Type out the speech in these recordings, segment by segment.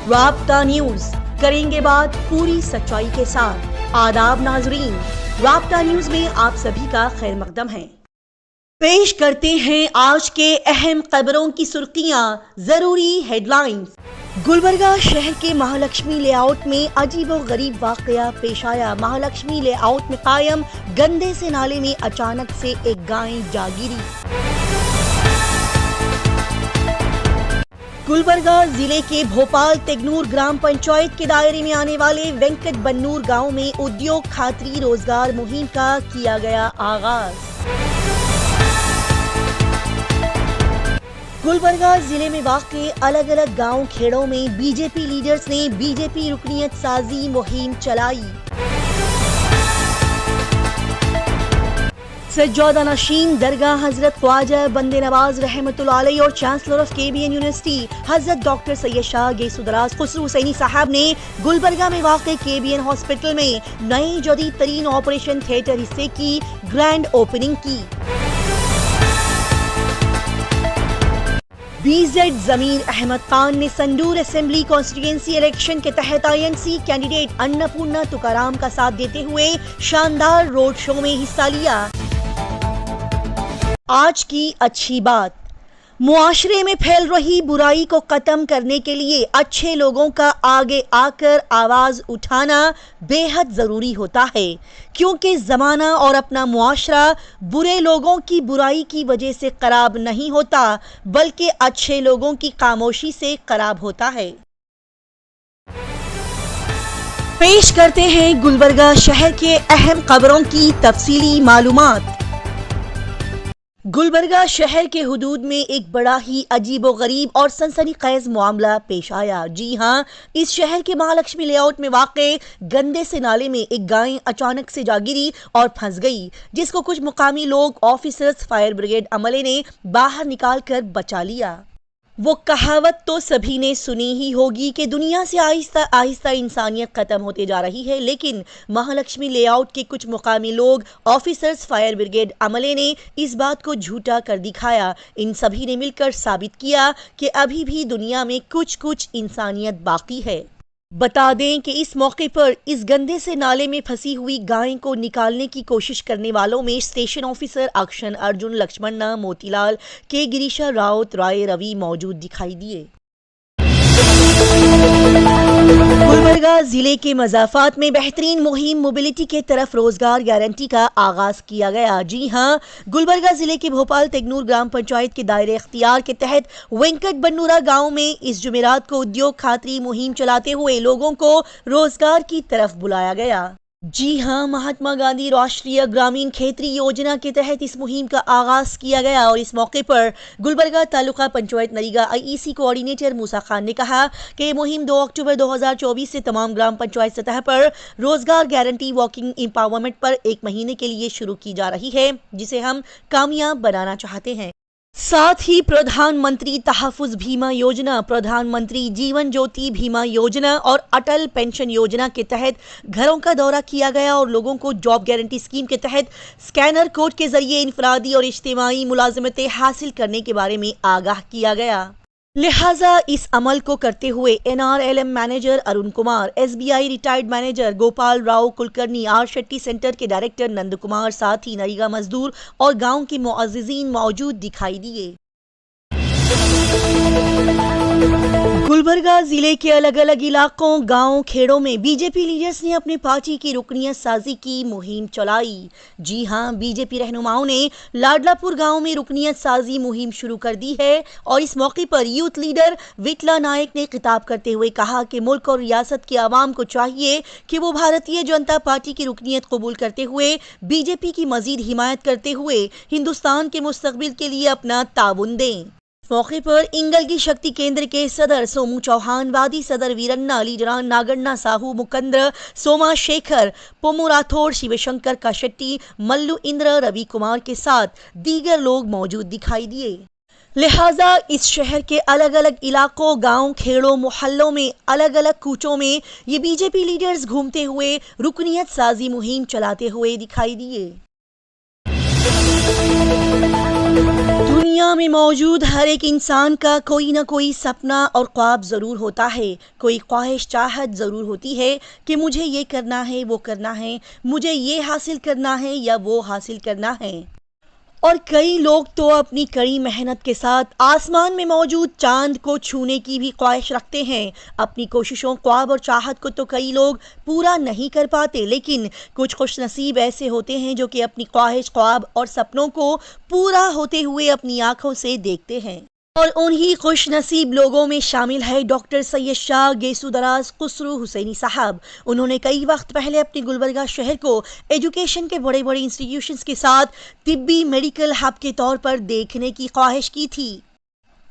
राब्ता न्यूज, करेंगे बात पूरी सच्चाई के साथ। आदाब नाजरीन, राब्ता न्यूज में आप सभी का खैर मकदम है। पेश करते हैं आज के अहम खबरों की सुर्खियां, जरूरी हेडलाइंस। गुलबर्गा शहर के महालक्ष्मी लेआउट में अजीबोगरीब वाकया पेश आया। महालक्ष्मी लेआउट में कायम गंदे से नाले में अचानक से एक गाय जा गिरी। गुलबर्गा जिले के भोपाल तेगनूर ग्राम पंचायत के दायरे में आने वाले वेंकट बन्नूर गांव में उद्योग खातरी रोजगार मुहिम का किया गया आगाज। गुलबर्गा जिले में वाक़े अलग अलग गांव खेड़ों में बीजेपी लीडर्स ने बीजेपी रुकनियत साजी मुहिम चलाई। सज्जादा नशीन दरगाह हजरत ख्वाजा बंदे नवाज रहमतुल्लाह अलैह और chancellor of KBN university Hazrat doctor Syed Shah गेसुदराज Khusru Husaini साहब ने गुलबर्गा में वाक़े केबीएन हॉस्पिटल में नए जदीद तरीन ऑपरेशन थिएटर हिस्से की ग्रैंड ओपनिंग की। बीजेड जमीर अहमद खान ने संदूर असेंबली कॉन्स्टिट्यूएंसी इलेक्शन के तहत आईएनसी कैंडिडेट अन्नपूर्णा तुकाराम का साथ देते हुए शानदार रोड शो में हिस्सा लिया। आज की अच्छी बात, मुआशरे में फैल रही बुराई को खत्म करने के लिए अच्छे लोगों का आगे आकर आवाज उठाना बेहद जरूरी होता है, क्योंकि जमाना और अपना मुआशरा बुरे लोगों की बुराई की वजह से खराब नहीं होता, बल्कि अच्छे लोगों की खामोशी से खराब होता है। पेश करते हैं गुलबर्गा शहर के अहम खबरों की तफसीली मालूमात। गुलबर्गा शहर के हुदूद में एक बड़ा ही अजीबोगरीब और सनसनीखेज मामला पेश आया। जी हां, इस शहर के महालक्ष्मी लेआउट में वाक़े गंदे से नाले में एक गाय अचानक से जा गिरी और फंस गई, जिसको कुछ मुकामी लोग, ऑफिसर्स, फायर ब्रिगेड अमले ने बाहर निकालकर बचा लिया। वो कहावत तो सभी ने सुनी ही होगी कि दुनिया से आहिस्ता आहिस्ता इंसानियत खत्म होते जा रही है, लेकिन महालक्ष्मी लेआउट के कुछ मुकामी लोग, ऑफिसर्स, फायर ब्रिगेड अमले ने इस बात को झूठा कर दिखाया। इन सभी ने मिलकर साबित किया कि अभी भी दुनिया में कुछ कुछ इंसानियत बाकी है। बता दें कि इस मौके पर इस गंदे से नाले में फंसी हुई गाय को निकालने की कोशिश करने वालों में स्टेशन ऑफिसर अक्षन, अर्जुन, लक्ष्मणा, मोतीलाल के, गिरीशा, राउत, राय, रवि मौजूद दिखाई दिए। गुलबर्गा जिले के मज़ाफ़ात में बेहतरीन मुहिम मोबिलिटी के तरफ रोजगार गारंटी का आगाज किया गया। जी हां, गुलबर्गा जिले के भोपाल तेगनूर ग्राम पंचायत के दायरे इख्तियार के तहत वेंकट बन्नूरा गांव में इस जुमेरात को उद्योग खातरी मुहिम चलाते हुए लोगों को रोजगार की तरफ बुलाया गया। जी हां, महात्मा गांधी राष्ट्रीय ग्रामीण खेती योजना के तहत इस मुहिम का आगाज किया गया और इस मौके पर गुलबर्गा तालुका पंचायत नरीगा आईईसी कोऑर्डिनेटर मूसा खान ने कहा कि ये मुहिम 2 अक्टूबर 2024 से तमाम ग्राम पंचायत सतह पर रोजगार गारंटी वॉकिंग एम्पावरमेंट पर 1 महीने के लिए शुरू की जा रही है, जिसे हम कामयाब बनाना चाहते हैं। साथ ही प्रधानमंत्री तहफ़्फ़ुज़ बीमा योजना, प्रधानमंत्री जीवन ज्योति बीमा योजना और अटल पेंशन योजना के तहत घरों का दौरा किया गया और लोगों को जॉब गारंटी स्कीम के तहत स्कैनर कोड के जरिए इनफरादी और इज्तिमाई मुलाजमतें हासिल करने के बारे में आगाह किया गया। लिहाजा इस अमल को करते हुए NRLM manager Arun Kumar, SBI retired manager Gopal Rao Kulkarni, R Shetty centre के डायरेक्टर नंद कुमार, साथ ही नरीगा मजदूर और गांव के मुअज़्ज़िज़ीन मौजूद दिखाई दिए। गुलबर्गा जिले के अलग अलग इलाकों, गांव खेड़ों में बीजेपी लीडर्स ने अपनी पार्टी की रुकनियत साजी की मुहिम चलाई। जी हां, बीजेपी रहनुमाओं ने लाडलापुर गांव में रुकनियत साजी मुहिम शुरू कर दी है और इस मौके पर यूथ लीडर विटला नायक ने खिताब करते हुए कहा कि मुल्क और रियासत के आवाम को चाहिए कि वो भारतीय जनता पार्टी की रुकनियत कबूल करते हुए बीजेपी की मजीद हिमायत करते हुए हिंदुस्तान के मुस्तकबिल के लिए अपना ताउन दें। मौके पर इंगल की शक्ति केंद्र के सदर सोमू चौहान, वादी सदर वीरन्ना, लीजरान नागन्ना साहू, मुकंद्र, सोमा शेखर, पोमू राठौड़, शिवशंकर काशेट्टी, मल्लू इंद्र, रवि कुमार के साथ दीगर लोग मौजूद दिखाई दिए। लिहाजा इस शहर के अलग अलग इलाकों, गांव, खेड़ों, मोहल्लों में अलग अलग कूचों में ये बीजेपी लीडर्स घूमते हुए रुकनियत साजी मुहिम चलाते हुए दिखाई दिए। दुनिया में मौजूद हर एक इंसान का कोई ना कोई सपना और ख्वाब ज़रूर होता है, कोई ख्वाहिश चाहत ज़रूर होती है कि मुझे ये करना है, वो करना है, मुझे ये हासिल करना है या वो हासिल करना है। और कई लोग तो अपनी कड़ी मेहनत के साथ आसमान में मौजूद चांद को छूने की भी ख्वाहिश रखते हैं। अपनी कोशिशों, ख्वाब और चाहत को तो कई लोग पूरा नहीं कर पाते, लेकिन कुछ खुशनसीब ऐसे होते हैं जो कि अपनी ख्वाहिश, ख्वाब और सपनों को पूरा होते हुए अपनी आंखों से देखते हैं। और उन्हीं खुशनसीब लोगों में शामिल है डॉक्टर सैयद शाह गेसुदराज खुसरू हुसैनी साहब। उन्होंने कई वक्त पहले अपने गुलबर्गा शहर को एजुकेशन के बड़े बड़े इंस्टीट्यूशंस के साथ तिब्बी मेडिकल हब के तौर पर देखने की ख्वाहिश की थी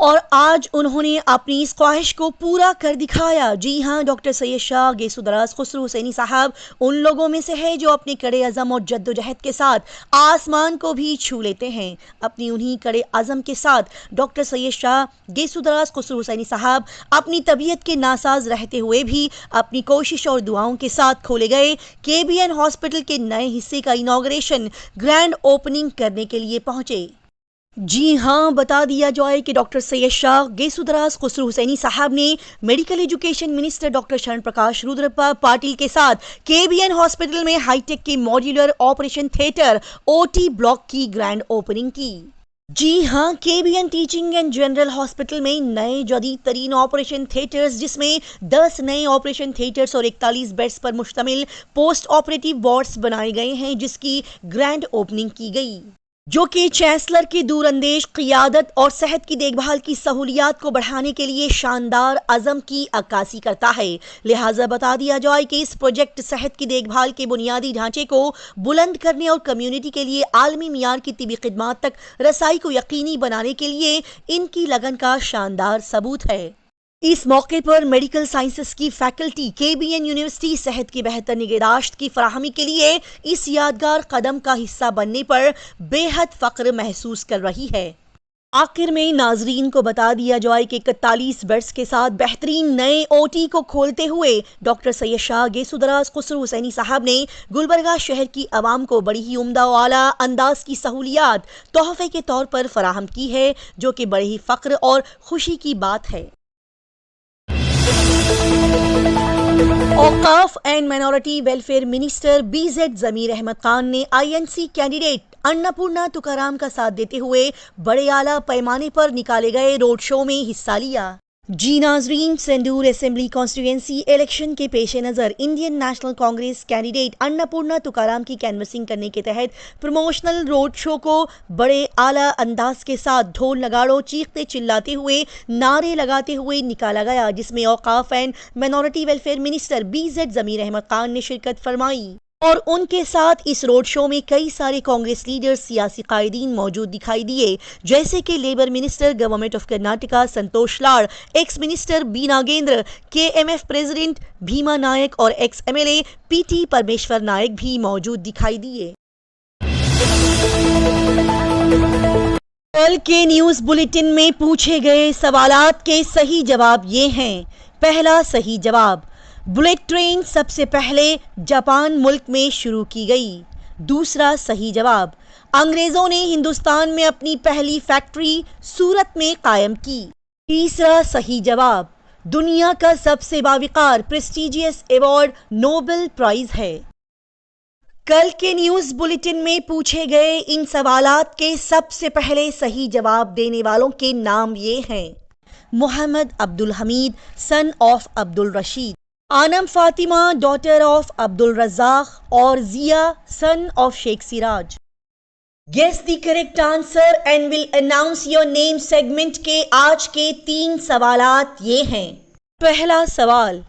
और आज उन्होंने अपनी इस ख्वाहिश को पूरा कर दिखाया। जी हाँ, डॉक्टर सैयद शाह गेसुदराज खुसरू हुसैनी साहब उन लोगों में से है जो अपने कड़े अज़म और जद्दोजहद के साथ आसमान को भी छू लेते हैं। अपनी उन्हीं कड़े अज़म के साथ डॉक्टर सैयद शाह गेसुदराज खुसरू हुसैनी साहब अपनी तबीयत के नासाज रहते हुए भी अपनी कोशिश और दुआओं के साथ खोले गए KBN हॉस्पिटल के नए हिस्से का इनॉग्रेशन, ग्रैंड ओपनिंग करने के लिए पहुंचे। जी हाँ, बता दिया जाए कि डॉक्टर सैयद शाह गेसुदराज खुसरू हुसैनी साहब ने मेडिकल एजुकेशन मिनिस्टर डॉक्टर शरण प्रकाश रुद्रप्पा पाटिल के साथ KBN हॉस्पिटल में हाईटेक के modular operation theatre OT block की ग्रैंड ओपनिंग की। जी हाँ, KBN teaching and general hospital में नए जदीद तरीन ऑपरेशन थिएटर्स, जिसमें 10 नए ऑपरेशन थिएटर्स और 41 बेड्स पर मुश्तमिल पोस्ट ऑपरेटिव वार्ड्स बनाए गए हैं, जिसकी ग्रैंड ओपनिंग की गई, जो कि चांसलर की दूरअंदेश क़ियादत और सेहत की देखभाल की सहूलियात को बढ़ाने के लिए शानदार अज़म की अक्कासी करता है। लिहाजा बता दिया जाए कि इस प्रोजेक्ट सेहत की देखभाल के बुनियादी ढांचे को बुलंद करने और कम्युनिटी के लिए आलमी मियार की तिबी खिदमात तक रसाई को यकीनी बनाने के लिए इनकी लगन का शानदार सबूत है। इस मौके पर मेडिकल साइंसेस की फैकल्टी KBN यूनिवर्सिटी सेहत की बेहतर निगहदाश्त की फराहमी के लिए इस यादगार कदम का हिस्सा बनने पर बेहद फख्र महसूस कर रही है। आखिर में नाजरीन को बता दिया जाए कि 41 बेड्स के साथ बेहतरीन नए OT को खोलते हुए डॉक्टर सैयद शाह गेसुदराज खुसरू हुसैनी साहब ने गुलबर्गा शहर की आवाम को बड़ी ही उम्दा और आला अंदाज की सहूलियात तोहफे के तौर पर फराहम की है, जो कि बड़ी ही फख्र और खुशी की बात है। औकाफ and minority welfare minister BZ Zameer Ahmed Khan ने INC कैंडिडेट अन्नपूर्णा तुकाराम का साथ देते हुए बड़े आला पैमाने पर निकाले गए रोड शो में हिस्सा लिया। जी नाजरीन, संदूर असेंबली कॉन्स्टिट्यूएंसी इलेक्शन के पेश नज़र Indian national Congress candidate Annapurna Tukaram की कैनवसिंग करने के तहत प्रमोशनल रोड शो को बड़े आला अंदाज के साथ ढोल नगाड़ों, चीखते चिल्लाते हुए, नारे लगाते हुए निकाला गया, जिसमें औकाफ and minority welfare minister BZ Zameer Ahmed Khan ने शिरकत फरमाई और उनके साथ इस रोड शो में कई सारे कांग्रेस लीडर्स, सियासी कायदीन मौजूद दिखाई दिए, जैसे कि labour minister government of Karnataka Santosh Lad, ex minister B Nagendra, KMF president Bhima Naik और एक्स MLA PT परमेश्वर नायक भी मौजूद दिखाई दिए। कल के न्यूज बुलेटिन में पूछे गए सवालात के सही जवाब ये हैं। पहला सही जवाब, बुलेट ट्रेन सबसे पहले जापान मुल्क में शुरू की गई। दूसरा सही जवाब, अंग्रेजों ने हिंदुस्तान में अपनी पहली फैक्ट्री सूरत में कायम की। तीसरा सही जवाब, दुनिया का सबसे बाविकार प्रेस्टिजियस अवार्ड नोबेल प्राइज है। कल के न्यूज बुलेटिन में पूछे गए इन सवालात के सबसे पहले सही जवाब देने वालों के नाम ये हैं: Mohammed Abdul Hameed son of Abdul Rashid, Anam Fatima daughter of Abdul Razak और Jiya son of Sheikh Siraj. Guess the correct answer and will announce your name segment के आज के 3 सवालात ये हैं। पहला सवाल,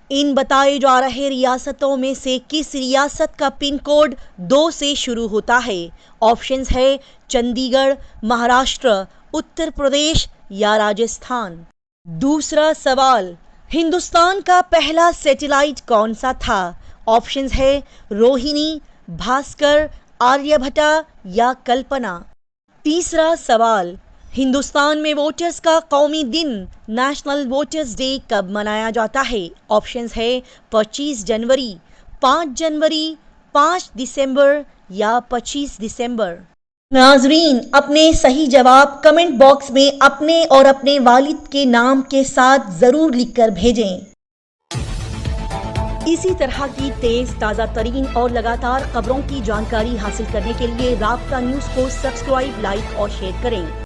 इन बताए जा रहे रियासतों में से किस रियासत का पिन कोड 2 से शुरू होता है? ऑप्शंस है चंडीगढ़, महाराष्ट्र, उत्तर प्रदेश या राजस्थान। दूसरा सवाल, हिंदुस्तान का पहला सैटेलाइट कौन सा था? ऑप्शंस है रोहिणी, भास्कर, आर्यभट्टा या कल्पना। तीसरा सवाल, हिंदुस्तान में वोटर्स का कौमी दिन नेशनल वोटर्स डे कब मनाया जाता है? ऑप्शंस है 25 जनवरी, 5 जनवरी, 5 दिसंबर या 25 दिसंबर। नाजरीन, अपने सही जवाब कमेंट बॉक्स में अपने और अपने वालिद के नाम के साथ जरूर लिखकर भेजें। इसी तरह की तेज ताज़ा तरीन और लगातार खबरों की जानकारी हासिल करने के लिए राब्ता न्यूज़ को सब्सक्राइब, लाइक और शेयर करें।